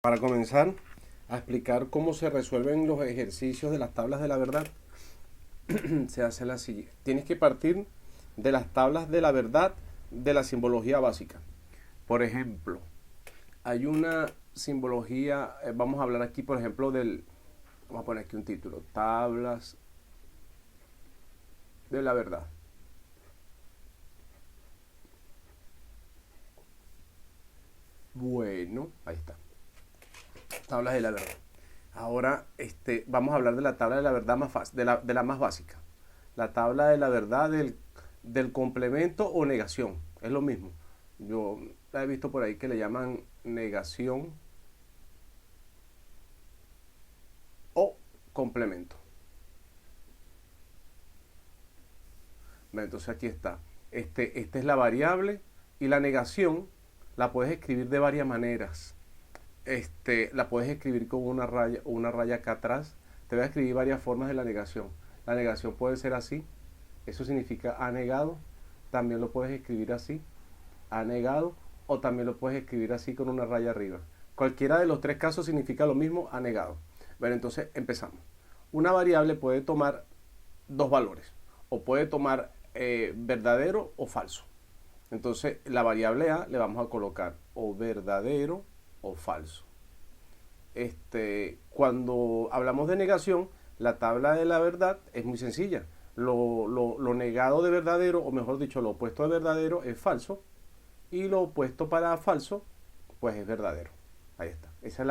Para comenzar a explicar cómo se resuelven los ejercicios de las tablas de la verdad, se hace la siguiente. Tienes que partir de las tablas de la verdad de la simbología básica. Por ejemplo, hay una simbología, vamos a hablar aquí, por ejemplo, vamos a poner aquí un título, tablas de la verdad. Bueno, ahí está. Tablas de la verdad. Ahora vamos a hablar de la tabla de la verdad más fácil, de la más básica. La tabla de la verdad del complemento o negación. Es lo mismo. Yo la he visto por ahí que le llaman negación o complemento. Entonces aquí está. Esta es la variable y la negación la puedes escribir de varias maneras. La puedes escribir con una raya acá atrás. Te voy a escribir varias formas de la negación. La negación puede ser así. Eso significa ha negado. También lo puedes escribir así. Ha negado. O también lo puedes escribir así con una raya arriba. Cualquiera de los tres casos significa lo mismo, ha negado. Bueno, entonces empezamos. Una variable puede tomar dos valores. O puede tomar verdadero o falso. Entonces la variable A le vamos a colocar o verdadero o falso. Cuando hablamos de negación, la tabla de la verdad es muy sencilla. Lo negado de verdadero, o mejor dicho, lo opuesto de verdadero es falso. Y lo opuesto para falso, pues es verdadero. Ahí está. Esa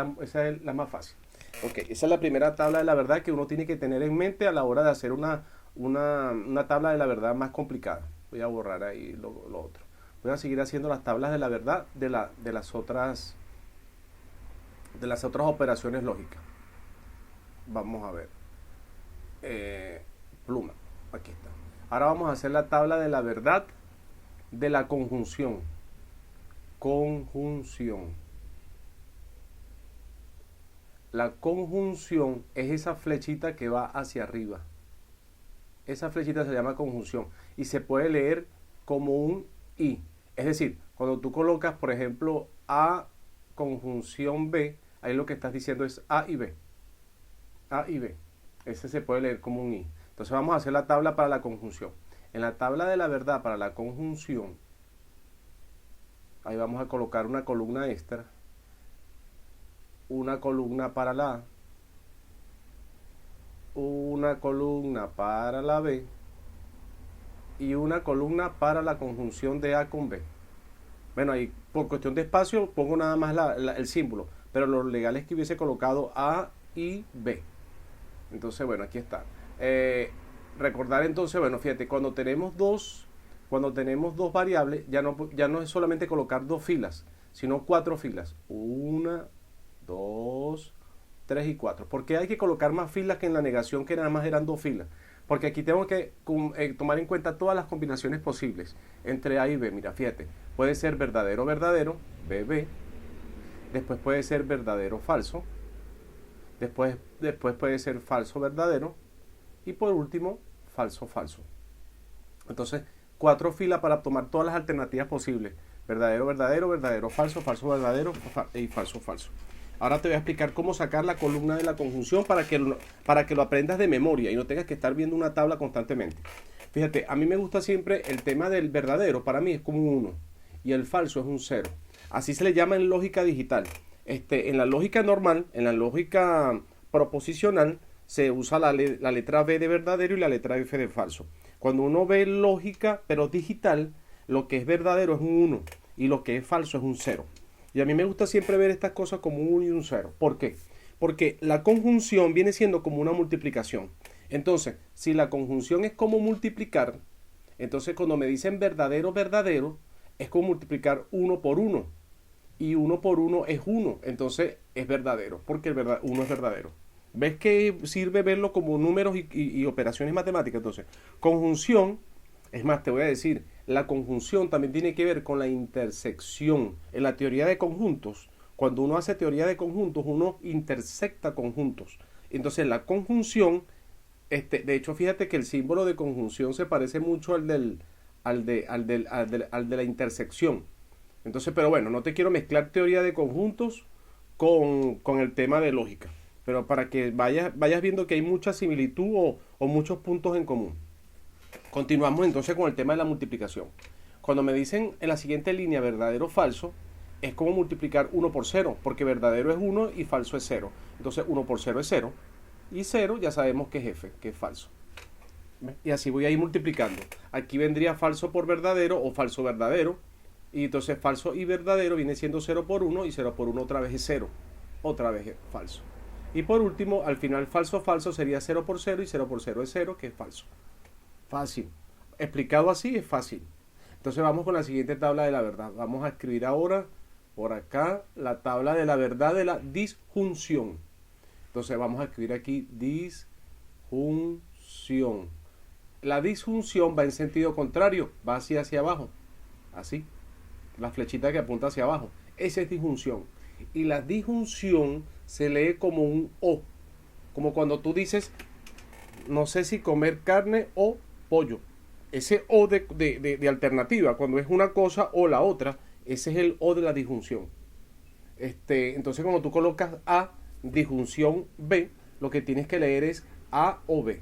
es la más fácil. Ok, esa es la primera tabla de la verdad que uno tiene que tener en mente a la hora de hacer una tabla de la verdad más complicada. Voy a borrar ahí lo otro. Voy a seguir haciendo las tablas de la verdad de las otras operaciones lógicas. Vamos a ver. Pluma. Aquí está. Ahora vamos a hacer la tabla de la verdad de la conjunción. Conjunción. La conjunción es esa flechita que va hacia arriba. Esa flechita se llama conjunción y se puede leer como un I. Es decir, cuando tú colocas, por ejemplo, A conjunción B, ahí lo que estás diciendo es A y B. A y B. Ese se puede leer como un I. Entonces vamos a hacer la tabla para la conjunción. En la tabla de la verdad para la conjunción, ahí vamos a colocar una columna extra, una columna para la A, una columna para la B y una columna para la conjunción de A con B. Bueno, ahí por cuestión de espacio pongo nada más el símbolo, pero lo legal es que hubiese colocado A y B. Entonces, bueno, aquí está. Recordar entonces, bueno, fíjate, cuando tenemos dos variables, ya no es solamente colocar dos filas, sino cuatro filas. 1, 2, 3 y 4. ¿Por qué hay que colocar más filas que en la negación, que nada más eran dos filas? Porque aquí tengo que tomar en cuenta todas las combinaciones posibles entre A y B. Mira, fíjate, puede ser verdadero, verdadero, BB. Después puede ser verdadero, falso. Después puede ser falso, verdadero. Y por último, falso, falso. Entonces, cuatro filas para tomar todas las alternativas posibles. Verdadero, verdadero, verdadero, falso, falso, verdadero y falso, falso. Ahora te voy a explicar cómo sacar la columna de la conjunción para que lo aprendas de memoria y no tengas que estar viendo una tabla constantemente. Fíjate, a mí me gusta siempre el tema del verdadero, para mí es como un 1 y el falso es un 0. Así se le llama en lógica digital. En la lógica normal, en la lógica proposicional, se usa la letra B de verdadero y la letra F de falso. Cuando uno ve lógica, pero digital, lo que es verdadero es un 1 y lo que es falso es un 0. Y a mí me gusta siempre ver estas cosas como un 1 y un 0. ¿Por qué? Porque la conjunción viene siendo como una multiplicación. Entonces, si la conjunción es como multiplicar, entonces cuando me dicen verdadero, verdadero, es como multiplicar 1 por 1. Y 1 por 1 es 1. Entonces es verdadero, porque 1 es verdadero. ¿Ves que sirve verlo como números y operaciones matemáticas? Entonces, conjunción, es más, te voy a decir, la conjunción también tiene que ver con la intersección. En la teoría de conjuntos, cuando uno hace teoría de conjuntos, uno intersecta conjuntos. Entonces, la conjunción, de hecho, fíjate que el símbolo de conjunción se parece mucho al de la intersección. Entonces, pero bueno, no te quiero mezclar teoría de conjuntos con el tema de lógica. Pero para que vayas viendo que hay mucha similitud o muchos puntos en común. Continuamos entonces con el tema de la multiplicación. Cuando me dicen en la siguiente línea verdadero o falso, es como multiplicar 1 por 0, porque verdadero es 1 y falso es 0. Entonces 1 por 0 es 0. Y 0 ya sabemos que es f, que es falso. Y así voy a ir multiplicando. Aquí vendría falso por verdadero o falso verdadero. Y entonces falso y verdadero viene siendo 0 por 1 y 0 por 1 otra vez es 0. Otra vez es falso. Y por último, al final falso falso sería 0 por 0 y 0 por 0 es 0, que es falso. Fácil. Explicado así es fácil. Entonces vamos con la siguiente tabla de la verdad. Vamos a escribir ahora por acá la tabla de la verdad de la disjunción. Entonces vamos a escribir aquí disjunción. La disjunción va en sentido contrario, va hacia abajo. Así. La flechita que apunta hacia abajo. Esa es disjunción. Y la disjunción se lee como un O. Como cuando tú dices, no sé si comer carne o pollo. Ese O de alternativa, cuando es una cosa o la otra, ese es el O de la disjunción. Entonces cuando tú colocas A, disjunción B, lo que tienes que leer es A o B.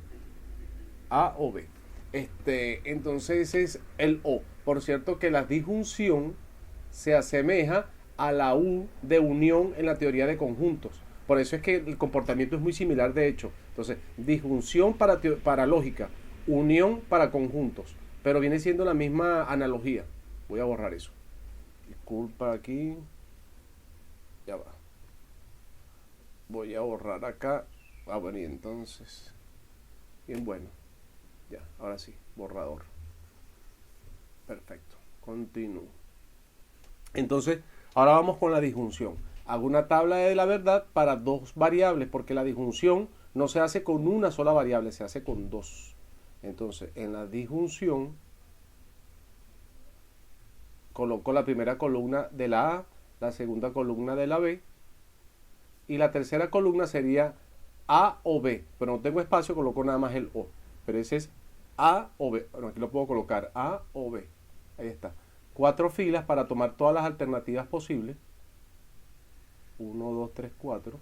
A o B. Entonces ese es el O. Por cierto que la disjunción se asemeja a la U de unión en la teoría de conjuntos. Por eso es que el comportamiento es muy similar de hecho. Entonces, disjunción para lógica, unión para conjuntos. Pero viene siendo la misma analogía. Voy a borrar eso. Disculpa aquí. Ya va. Voy a borrar acá. Ah, bueno, y entonces. Bien, bueno. Ya, ahora sí, borrador. Perfecto. Continúo. Entonces, ahora vamos con la disjunción. Hago una tabla de la verdad para dos variables, porque la disjunción no se hace con una sola variable, se hace con dos. Entonces, en la disjunción, coloco la primera columna de la A, la segunda columna de la B, y la tercera columna sería A o B, pero no tengo espacio, coloco nada más el O. Pero ese es A o B. Bueno, aquí lo puedo colocar A o B. Ahí está. 4 filas para tomar todas las alternativas posibles. 1, 2, 3, 4.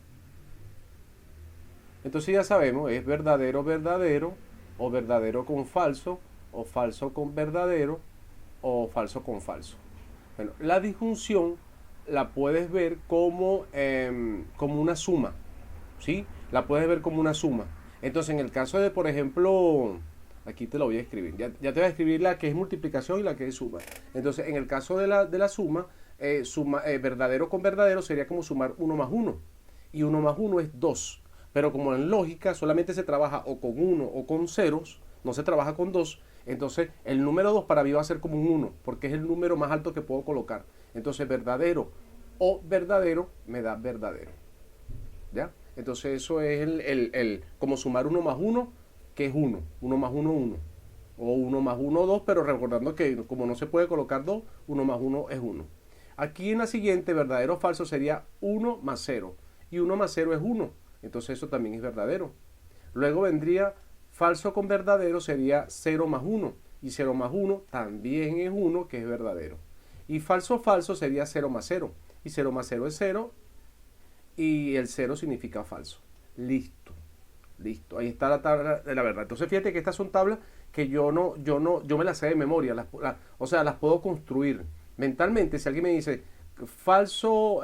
Entonces ya sabemos, es verdadero, verdadero, o verdadero con falso, o falso con verdadero, o falso con falso. Bueno, la disjunción la puedes ver como una suma, ¿sí? La puedes ver como una suma. Entonces, en el caso de, por ejemplo, aquí te lo voy a escribir. Ya te voy a escribir la que es multiplicación y la que es suma. Entonces, en el caso de la suma, verdadero con verdadero sería como sumar 1 más 1. Y 1 más 1 es 2. Pero como en lógica solamente se trabaja o con 1 o con ceros, no se trabaja con 2, entonces el número 2 para mí va a ser como un 1, porque es el número más alto que puedo colocar. Entonces verdadero o verdadero me da verdadero. ¿Ya? Entonces eso es como sumar 1 más 1, que es 1. 1 más 1, 1. O 1 más 1, 2, pero recordando que como no se puede colocar 2, 1 más 1 es 1. Aquí en la siguiente, verdadero o falso sería 1 más 0. Y 1 más 0 es 1. Entonces eso también es verdadero. Luego vendría falso con verdadero, sería 0 más 1. Y 0 más 1 también es 1, que es verdadero. Y falso falso sería 0 más 0. Y 0 más 0 es 0. Y el 0 significa falso. Listo. Listo. Ahí está la tabla de la verdad. Entonces fíjate que estas son tablas que yo me las sé de memoria. O sea, las puedo construir mentalmente. Si alguien me dice falso,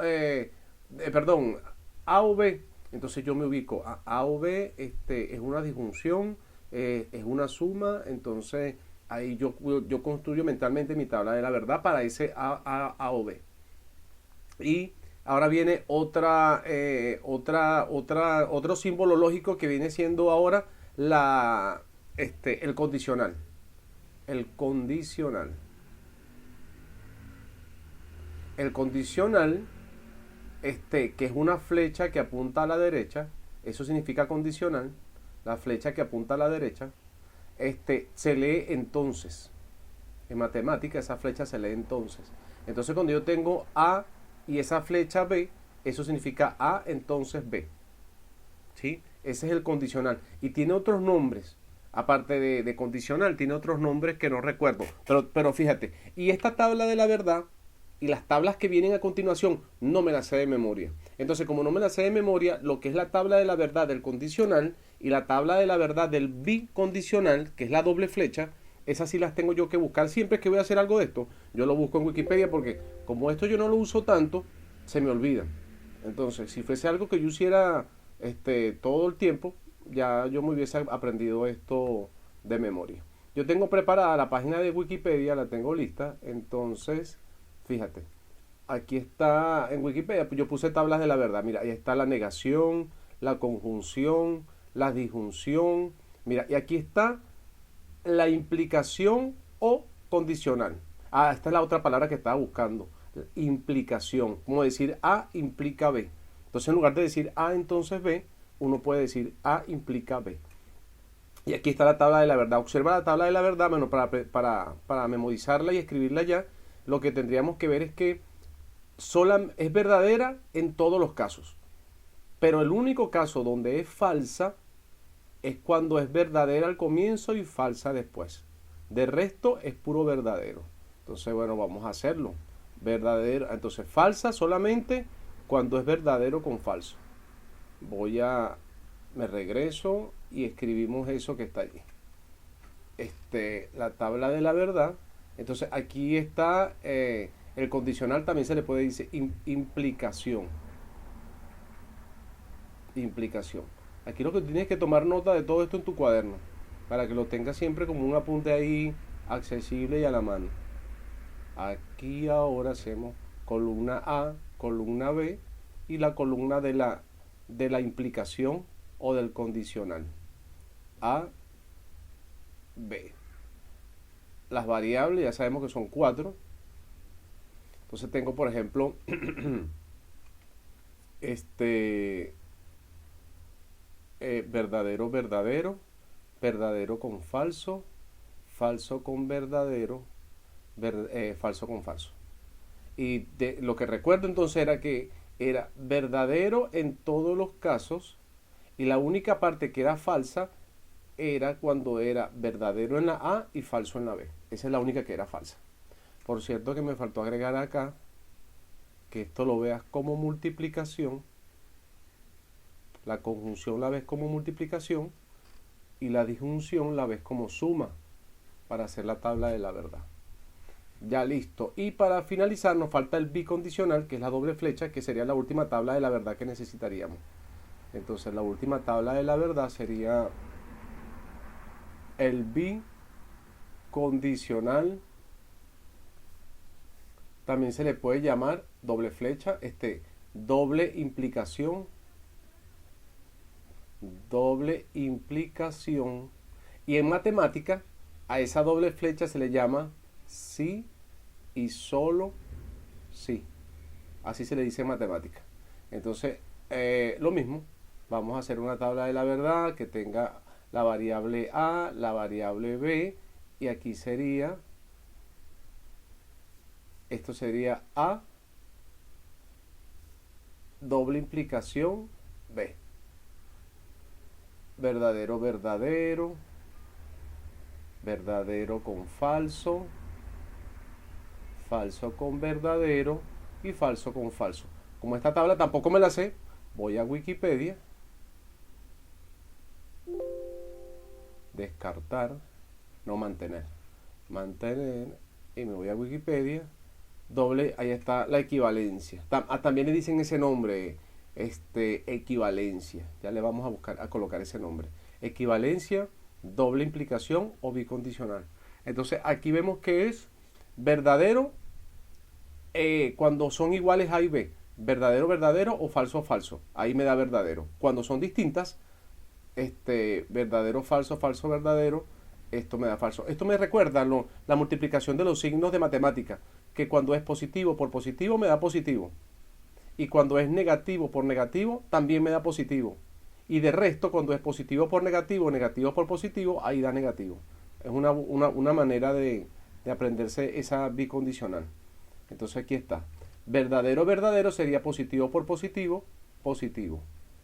perdón, A o B, entonces yo me ubico. A o B es una disjunción, es una suma. Entonces ahí yo construyo mentalmente mi tabla de la verdad para ese A o B. Y ahora viene otro símbolo lógico que viene siendo ahora el condicional. El condicional. El condicional, que es una flecha que apunta a la derecha, eso significa condicional, la flecha que apunta a la derecha, se lee entonces. En matemática esa flecha se lee entonces. Entonces cuando yo tengo A y esa flecha B, eso significa A entonces B. ¿Sí? Ese es el condicional. Y tiene otros nombres. Aparte de condicional, tiene otros nombres que no recuerdo. Pero fíjate. Y esta tabla de la verdad y las tablas que vienen a continuación no me las sé de memoria. Entonces, como no me las sé de memoria, lo que es la tabla de la verdad del condicional y la tabla de la verdad del bicondicional, que es la doble flecha, esas sí las tengo yo que buscar siempre que voy a hacer algo de esto. Yo lo busco en Wikipedia porque como esto yo no lo uso tanto, se me olvida. Entonces, si fuese algo que yo hiciera todo el tiempo, ya yo me hubiese aprendido esto de memoria. Yo tengo preparada la página de Wikipedia, la tengo lista, entonces, fíjate, aquí está en Wikipedia, yo puse tablas de la verdad, mira, ahí está la negación, la conjunción, la disjunción, mira, y aquí está la implicación o condicional. Ah, esta es la otra palabra que estaba buscando, implicación, como decir A implica B. Entonces en lugar de decir A entonces B, uno puede decir A implica B. Y aquí está la tabla de la verdad. Observa la tabla de la verdad, bueno, para memorizarla y escribirla ya, lo que tendríamos que ver es que es verdadera en todos los casos. Pero el único caso donde es falsa es cuando es verdadera al comienzo y falsa después. De resto es puro verdadero. Entonces, bueno, vamos a hacerlo. Verdadero, entonces falsa solamente cuando es verdadero con falso. Me regreso y escribimos eso que está allí. La tabla de la verdad. Entonces aquí está el condicional, también se le puede decir implicación. Implicación. Aquí lo que tienes que tomar nota de todo esto en tu cuaderno, para que lo tengas siempre como un apunte ahí accesible y a la mano. Aquí ahora hacemos columna A, columna B y la columna de la implicación o del condicional. A, B. Las variables ya sabemos que son 4. Entonces tengo, por ejemplo, verdadero, verdadero, verdadero con falso, falso con verdadero, falso con falso. Y lo que recuerdo entonces era que era verdadero en todos los casos y la única parte que era falsa era cuando era verdadero en la A y falso en la B. Esa es la única que era falsa. Por cierto que me faltó agregar acá que esto lo veas como multiplicación. La conjunción la ves como multiplicación y la disjunción la ves como suma para hacer la tabla de la verdad. Ya listo. Y para finalizar nos falta el bicondicional, que es la doble flecha, que sería la última tabla de la verdad que necesitaríamos. Entonces la última tabla de la verdad sería el bicondicional. También se le puede llamar doble flecha, doble implicación. Doble implicación. Y en matemática a esa doble flecha se le llama sí y solo sí. Así se le dice en matemática. Entonces, lo mismo. Vamos a hacer una tabla de la verdad que tenga la variable A, la variable B. Y aquí sería, esto sería A, doble implicación B. Verdadero, verdadero, verdadero con falso, falso con verdadero y falso con falso. Como esta tabla tampoco me la sé, voy a Wikipedia, descartar, no mantener, mantener y me voy a Wikipedia, doble, ahí está la equivalencia. También le dicen ese nombre, equivalencia. Ya le vamos a buscar, a colocar ese nombre. Equivalencia, doble implicación o bicondicional. Entonces aquí vemos que es verdadero cuando son iguales A y B. Verdadero, verdadero o falso, falso. Ahí me da verdadero. Cuando son distintas, verdadero, falso, falso, verdadero, esto me da falso. Esto me recuerda la multiplicación de los signos de matemática, que cuando es positivo por positivo me da positivo. Y cuando es negativo por negativo, también me da positivo. Y de resto, cuando es positivo por negativo, negativo por positivo, ahí da negativo. Es una manera de aprenderse esa bicondicional. Entonces aquí está. Verdadero, verdadero sería positivo por positivo, positivo,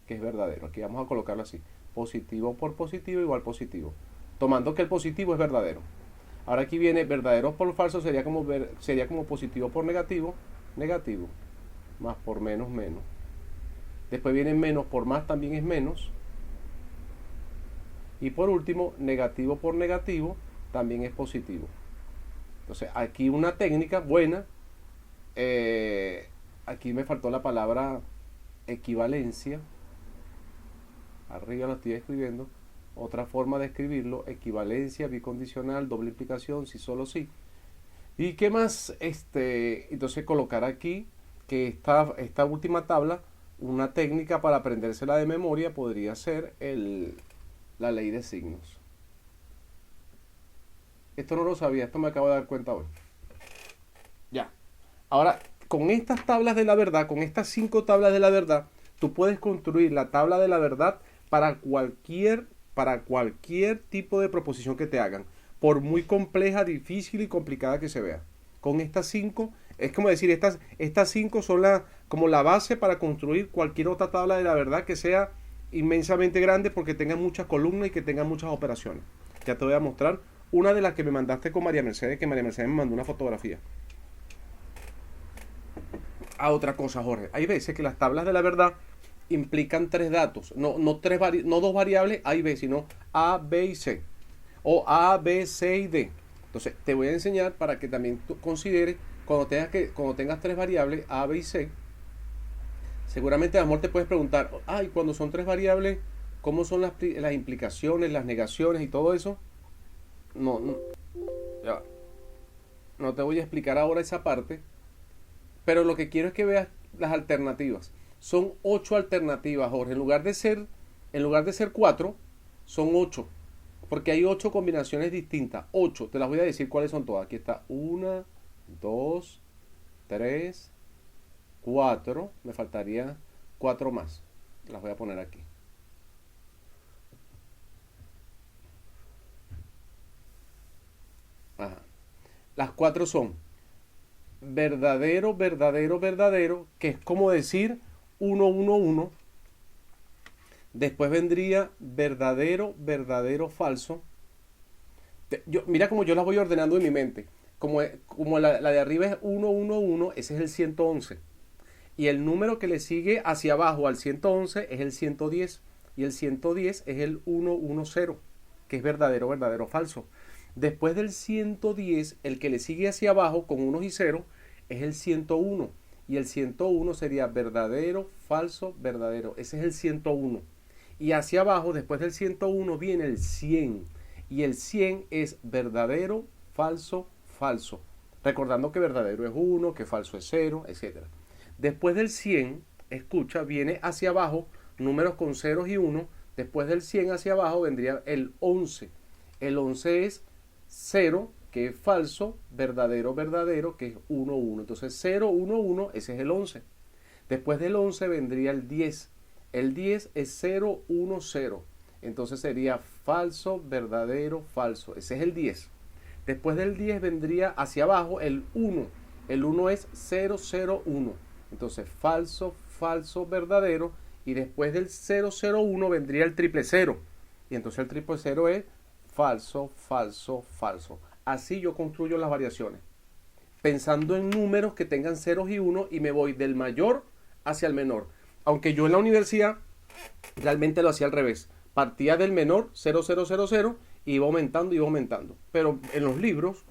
que es verdadero. Aquí vamos a colocarlo así. Positivo por positivo igual positivo. Tomando que el positivo es verdadero. Ahora aquí viene verdadero por falso, sería como positivo por negativo, negativo. Más por menos, menos. Después viene menos por más, también es menos. Y por último, negativo por negativo, también es positivo. Entonces, aquí una técnica buena. Aquí me faltó la palabra equivalencia. Arriba lo estoy escribiendo. Otra forma de escribirlo: equivalencia, bicondicional, doble implicación, si solo sí. ¿Y qué más? Entonces colocar aquí que esta última tabla, una técnica para aprendérsela de memoria podría ser la ley de signos. Esto no lo sabía, esto me acabo de dar cuenta hoy. Ya. Ahora, con estas tablas de la verdad, con estas 5 tablas de la verdad, tú puedes construir la tabla de la verdad para cualquier tipo de proposición que te hagan, por muy compleja, difícil y complicada que se vea. Con estas 5, es como decir, estas 5 son como la base para construir cualquier otra tabla de la verdad que sea inmensamente grande, porque tenga muchas columnas y que tenga muchas operaciones. Ya te voy a mostrar una de las que me mandaste con María Mercedes, que María Mercedes me mandó una fotografía. Otra cosa, Jorge, hay veces que las tablas de la verdad implican 3 datos, no 2 variables A y B, sino A, B y C, o A, B, C y D. Entonces te voy a enseñar para que también tú consideres cuando tengas 3 variables A, B y C. Seguramente, amor, te puedes preguntar, y cuando son 3 variables, ¿cómo son las implicaciones, las negaciones y todo eso? Ya. No te voy a explicar ahora esa parte, pero lo que quiero es que veas las alternativas. Son 8 alternativas, Jorge. En lugar de ser 4, son 8. Porque hay 8 combinaciones distintas. 8. Te las voy a decir cuáles son todas. Aquí está 1, 2, 3, 4. Me faltaría 4 más. Las voy a poner aquí. Ajá. Las 4 son verdadero, verdadero, verdadero, que es como decir 1, 1, 1. Después vendría verdadero, verdadero, falso. Mira cómo yo las voy ordenando en mi mente. Como la de arriba es 1, 1, 1, ese es el 111. Y el número que le sigue hacia abajo al 111 es el 110. Y el 110 es el 110, que es verdadero, verdadero, falso. Después del 110, el que le sigue hacia abajo con unos y ceros es el 101. Y el 101 sería verdadero, falso, verdadero. Ese es el 101. Y hacia abajo, después del 101, viene el 100. Y el 100 es verdadero, falso, falso. Recordando que verdadero es 1, que falso es 0, etc. Después del 100, escucha, viene hacia abajo números con ceros y 1. Después del 100 hacia abajo vendría el 11. El 11 es 0, que es falso, verdadero, verdadero, que es 1, 1. Entonces 0, 1, 1, ese es el 11. Después del 11 vendría el 10. El 10 es 0, 1, 0. Entonces sería falso, verdadero, falso. Ese es el 10. Después del 10 vendría hacia abajo el 1. El 1 es 0, 0, 1. Entonces falso, falso, verdadero. Y después del 0, 0, 1 vendría el triple 0. Y entonces el triple 0 es falso, falso, falso. Así yo construyo las variaciones, pensando en números que tengan ceros y 1, y me voy del mayor hacia el menor. Aunque yo en la universidad realmente lo hacía al revés. Partía del menor, 0, 0, 0, 0, y iba aumentando, iba aumentando. Pero en los libros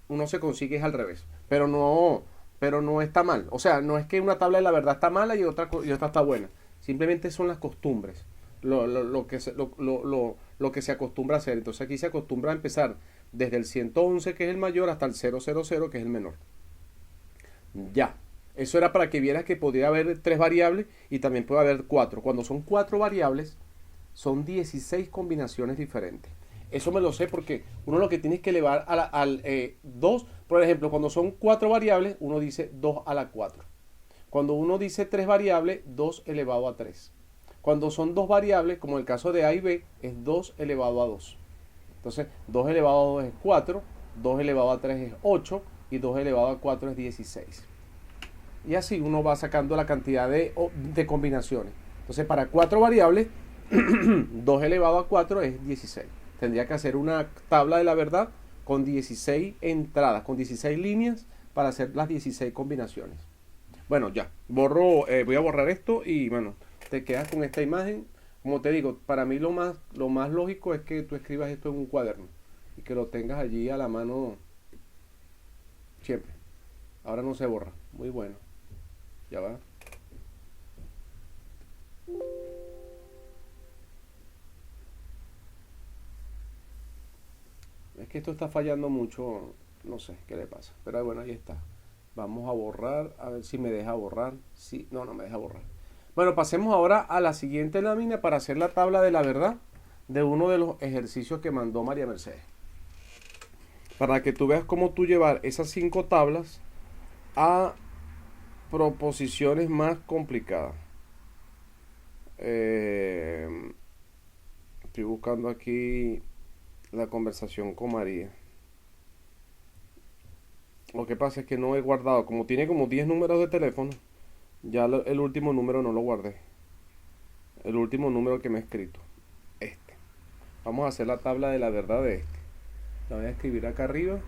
uno se consigue es al revés. Pero no está mal. O sea, no es que una tabla de la verdad está mala y otra está buena. Simplemente son las costumbres. Lo que se acostumbra a hacer. Entonces aquí se acostumbra a empezar desde el 111, que es el mayor, hasta el 000, que es el menor. Ya. Eso era para que vieras que podría haber 3 variables y también puede haber 4. Cuando son 4 variables, son 16 combinaciones diferentes. Eso me lo sé porque uno lo que tiene es que elevar al 2. Por ejemplo, cuando son 4 variables, uno dice 2 a la 4. Cuando uno dice 3 variables, 2 elevado a 3. Cuando son 2 variables, como el caso de A y B, es 2 elevado a 2. Entonces, 2 elevado a 2 es 4, 2 elevado a 3 es 8 y 2 elevado a 4 es 16. Y así uno va sacando la cantidad de combinaciones. Entonces, para 4 variables, 2 elevado a 4 es 16. Tendría que hacer una tabla de la verdad con 16 entradas, con 16 líneas para hacer las 16 combinaciones. Bueno, ya, voy a borrar esto y bueno, te quedas con esta imagen. Como te digo, para mí lo más lógico es que tú escribas esto en un cuaderno y que lo tengas allí a la mano siempre. Ahora no se borra, muy bueno. Ya va. Es que esto está fallando mucho, no sé qué le pasa, pero bueno, ahí está. Vamos a borrar, a ver si me deja borrar. Sí, no, no me deja borrar. Bueno, pasemos ahora a la siguiente lámina para hacer la tabla de la verdad de uno de los ejercicios que mandó María Mercedes. Para que tú veas cómo tú llevar esas 5 tablas a proposiciones más complicadas. Estoy buscando aquí la conversación con María. Lo que pasa es que no he guardado, como tiene como 10 números de teléfono, ya el último número no lo guardé. El último número que me he escrito. Este. Vamos a hacer la tabla de la verdad de este. La voy a escribir acá arriba.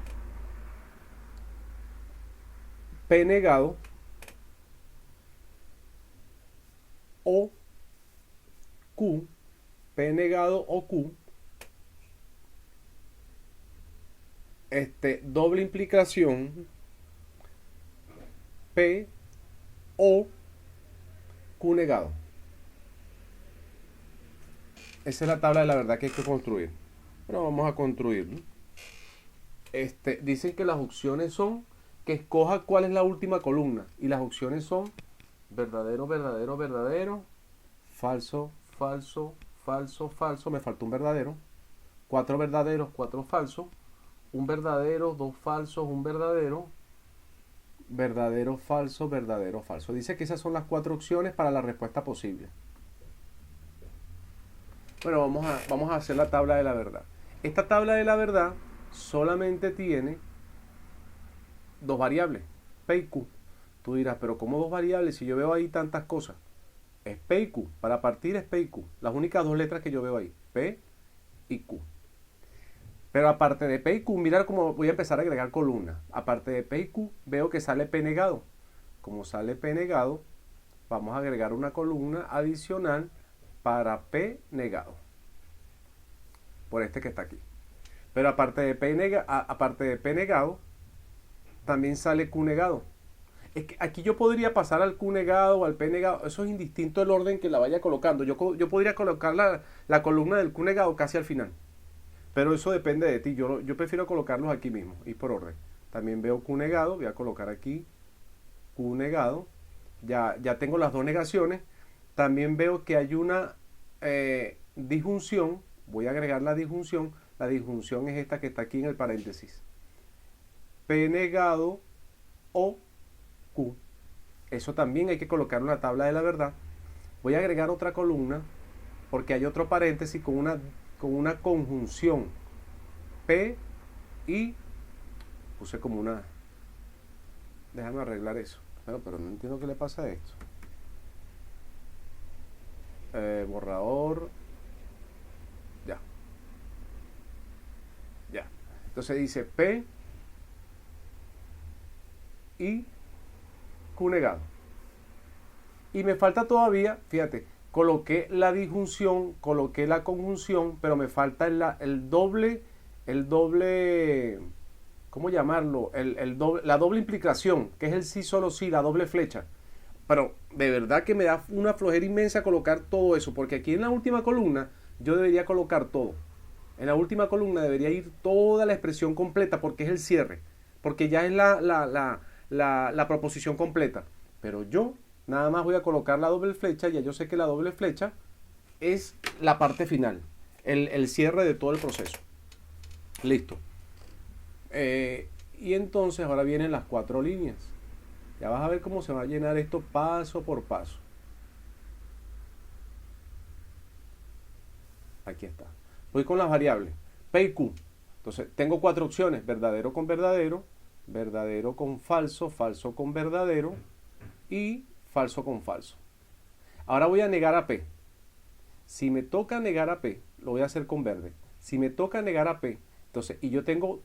P negado o Q. P negado o Q. Doble implicación P o Q negado. Esa es la tabla de la verdad que hay que construir. Bueno, vamos a construirlo. Dicen que las opciones son que escoja cuál es la última columna. Y las opciones son verdadero, verdadero, verdadero, falso, falso, falso, falso. Me faltó un verdadero. 4 verdaderos, 4 falsos. Un verdadero, 2 falsos, un verdadero. Verdadero, falso, verdadero, falso. Dice que esas son las 4 opciones para la respuesta posible. Bueno, vamos a hacer la tabla de la verdad. Esta tabla de la verdad solamente tiene 2 variables, P y Q. Tú dirás, pero ¿cómo 2 variables si yo veo ahí tantas cosas? Es P y Q. Para partir es P y Q. Las únicas 2 letras que yo veo ahí, P y Q. Pero aparte de P y Q, mira cómo voy a empezar a agregar columnas. Aparte de P y Q, veo que sale P negado. Como sale P negado, vamos a agregar una columna adicional para P negado. Por este que está aquí. Pero aparte de P negado, también sale Q negado. Es que aquí yo podría pasar al Q negado o al P negado. Eso es indistinto el orden que la vaya colocando. Yo podría colocar la columna del Q negado casi al final. Pero eso depende de ti. Yo prefiero colocarlos aquí mismo y por orden. También veo Q negado. Voy a colocar aquí Q negado. Ya tengo las 2 negaciones. También veo que hay una disjunción. Voy a agregar la disjunción. La disjunción es esta que está aquí en el paréntesis. P negado o Q. Eso también hay que colocarlo en la tabla de la verdad. Voy a agregar otra columna porque hay otro paréntesis con una conjunción. P y puse como una... Déjame arreglar eso. Pero no entiendo qué le pasa a esto. Borrador. Ya. Entonces dice P y Q negado. Y me falta todavía, fíjate, coloqué la disjunción, coloqué la conjunción, pero me falta el doble, ¿cómo llamarlo? La doble implicación, que es el sí, solo sí, la doble flecha. Pero de verdad que me da una flojera inmensa colocar todo eso, porque aquí en la última columna yo debería colocar todo. En la última columna debería ir toda la expresión completa, porque es el cierre, porque ya es la proposición completa. Pero yo nada más voy a colocar la doble flecha. Ya yo sé que la doble flecha es la parte final, el cierre de todo el proceso. Listo. Y entonces ahora vienen las 4 líneas. Ya vas a ver cómo se va a llenar esto paso por paso. Aquí está. Voy con las variables P y Q. Entonces tengo 4 opciones: verdadero con verdadero, verdadero con falso, falso con verdadero y falso con falso. Ahora voy a negar a P. Si me toca negar a P, lo voy a hacer con verde. Si me toca negar a P Entonces, y yo tengo,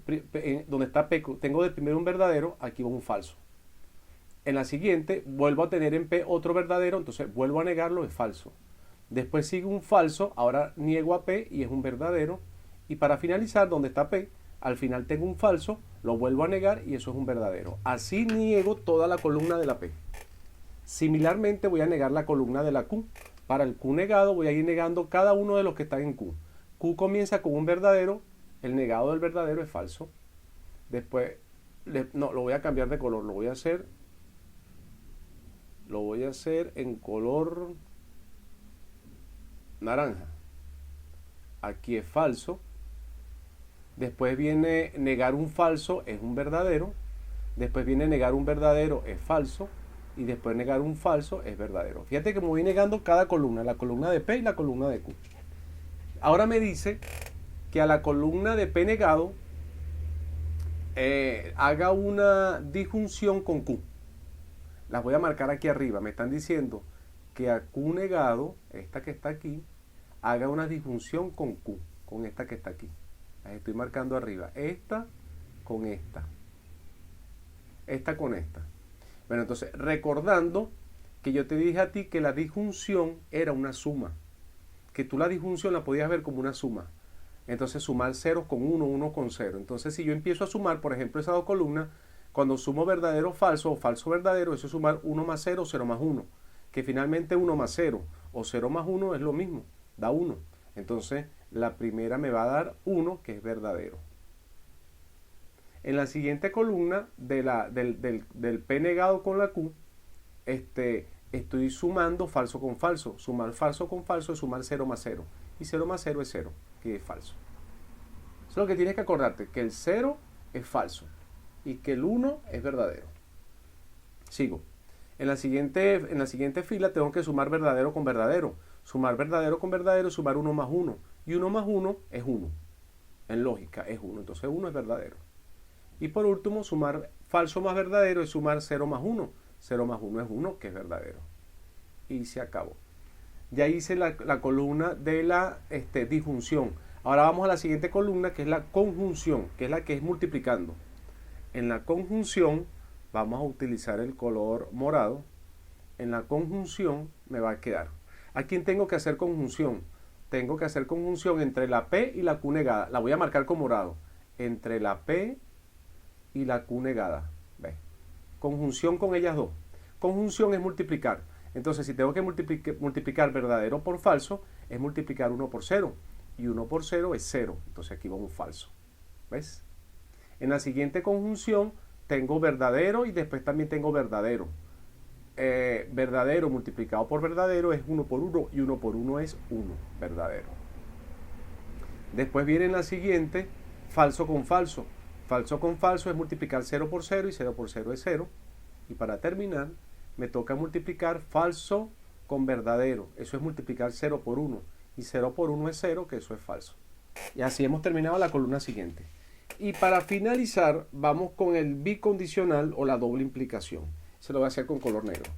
donde está P, tengo de primero un verdadero, aquí va un falso. En la siguiente, vuelvo a tener en P otro verdadero, entonces vuelvo a negarlo, es falso. Después sigue un falso, ahora niego a P y es un verdadero. Y para finalizar, donde está P, al final tengo un falso, lo vuelvo a negar y eso es un verdadero. Así niego toda la columna de la P. Similarmente voy a negar la columna de la Q. Para el Q negado voy a ir negando cada uno de los que están en Q. Q comienza con un verdadero, el negado del verdadero es falso. Después, no, lo voy a cambiar de color, lo voy a hacer en color naranja. Aquí es falso. Después viene negar un falso, es un verdadero. Después viene negar un verdadero, es falso. Y después negar un falso, es verdadero. Fíjate que me voy negando cada columna, la columna de P y la columna de Q. Ahora me dice que a la columna de P negado haga una disjunción con Q. Las voy a marcar aquí arriba. Me están diciendo que a Q negado, esta que está aquí, haga una disjunción con Q, con esta que está aquí. Las estoy marcando arriba. Esta con esta. Esta con esta. Bueno, entonces, recordando que yo te dije a ti que la disjunción era una suma. Que tú la disjunción la podías ver como una suma. Entonces, sumar ceros con 1, 1 con 0. Entonces, si yo empiezo a sumar, por ejemplo, esas dos columnas, cuando sumo verdadero falso o falso verdadero, eso es sumar 1 más 0, 0 más 1. Que finalmente 1 más 0 o 0 más 1 es lo mismo, da 1. Entonces, la primera me va a dar 1, que es verdadero. En la siguiente columna del P negado con la Q, estoy sumando falso con falso. Sumar falso con falso es sumar 0 más 0. Y 0 más 0 es 0, que es falso. Eso es lo que tienes que acordarte, que el 0 es falso y que el 1 es verdadero. Sigo. En la siguiente fila tengo que sumar verdadero con verdadero. Sumar verdadero con verdadero es sumar 1 más 1. Y 1 más 1 es 1. En lógica es 1. Entonces 1 es verdadero. Y por último, sumar falso más verdadero es sumar 0 más 1. 0 más 1 es 1, que es verdadero. Y se acabó. Ya hice la columna de la disjunción. Ahora vamos a la siguiente columna, que es la conjunción, que es la que es multiplicando. En la conjunción vamos a utilizar el color morado. En la conjunción me va a quedar. ¿A quién tengo que hacer conjunción? Tengo que hacer conjunción entre la P y la Q negada. La voy a marcar con morado. Entre la P y la Q negada. ¿Ves? Conjunción con ellas dos. Conjunción es multiplicar. Entonces, si tengo que multiplicar verdadero por falso, es multiplicar 1 por 0. Y 1 por 0 es 0. Entonces aquí va un falso. ¿Ves? En la siguiente conjunción tengo verdadero y después también tengo verdadero. Verdadero multiplicado por verdadero es 1 por 1 y 1 por 1 es 1. Verdadero. Después viene en la siguiente falso con falso. Falso con falso es multiplicar 0 por 0 y 0 por 0 es 0. Y para terminar, me toca multiplicar falso con verdadero. Eso es multiplicar 0 por 1. Y 0 por 1 es 0, que eso es falso. Y así hemos terminado la columna siguiente. Y para finalizar, vamos con el bicondicional o la doble implicación. Se lo voy a hacer con color negro.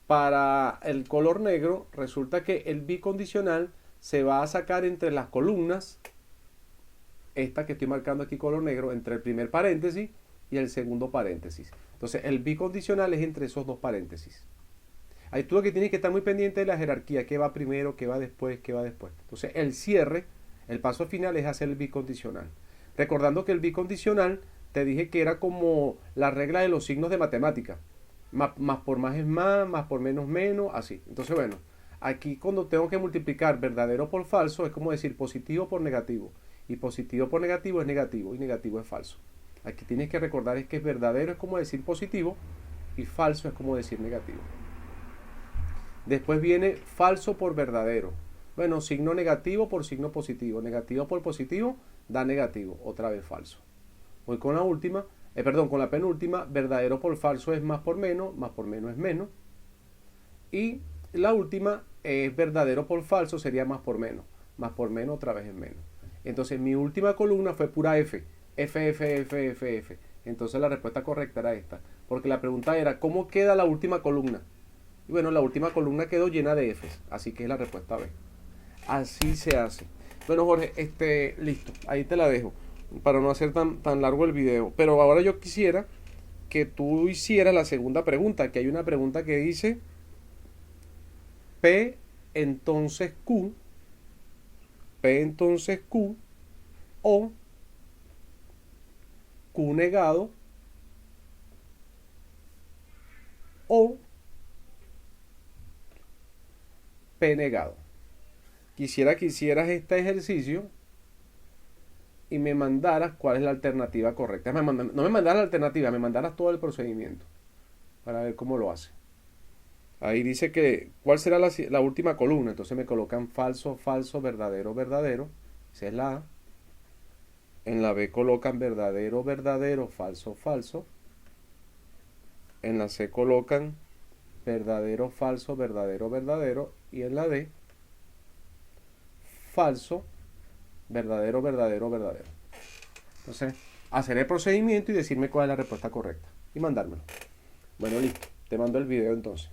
Para el color negro, resulta que el bicondicional se va a sacar entre las columnas, esta que estoy marcando aquí color negro, entre el primer paréntesis y el segundo paréntesis. Entonces, el bicondicional es entre esos dos paréntesis. Ahí tú lo que tienes que estar muy pendiente de la jerarquía, qué va primero, qué va después, qué va después. Entonces, el cierre, el paso final es hacer el bicondicional. Recordando que el bicondicional, te dije que era como la regla de los signos de matemática. Más por más es más por menos menos, así. Entonces, bueno, aquí cuando tengo que multiplicar verdadero por falso, es como decir positivo por negativo. Y positivo por negativo es negativo, y negativo es falso. Aquí tienes que recordar es que verdadero es como decir positivo, y falso es como decir negativo. Después viene falso por verdadero. Bueno, signo negativo por signo positivo. Negativo por positivo da negativo. Otra vez falso. Voy con la última. Con la penúltima. Verdadero por falso es más por menos es menos. Y la última es verdadero por falso, sería más por menos. Más por menos otra vez es menos. Entonces mi última columna fue pura F. F. Entonces la respuesta correcta era esta. Porque la pregunta era, ¿cómo queda la última columna? Y bueno, la última columna quedó llena de Fs, así que es la respuesta B. Así se hace. Bueno, Jorge, listo, ahí te la dejo. para no hacer tan largo el video. Pero ahora yo quisiera que tú hicieras la segunda pregunta, que hay una pregunta que dice P entonces Q, P entonces Q, o Q negado, o P negado. Quisiera que hicieras este ejercicio y me mandaras cuál es la alternativa correcta. No me mandaras la alternativa, me mandaras todo el procedimiento para ver cómo lo hace. Ahí dice que cuál será la última columna. Entonces me colocan falso, falso, verdadero, verdadero. Esa es la A. En la B colocan verdadero, verdadero, falso, falso. En la C colocan verdadero, falso, verdadero, verdadero. Y en la D, falso, verdadero, verdadero, verdadero. Entonces, hacer el procedimiento y decirme cuál es la respuesta correcta. Y mandármelo. Bueno, listo. Te mando el video entonces.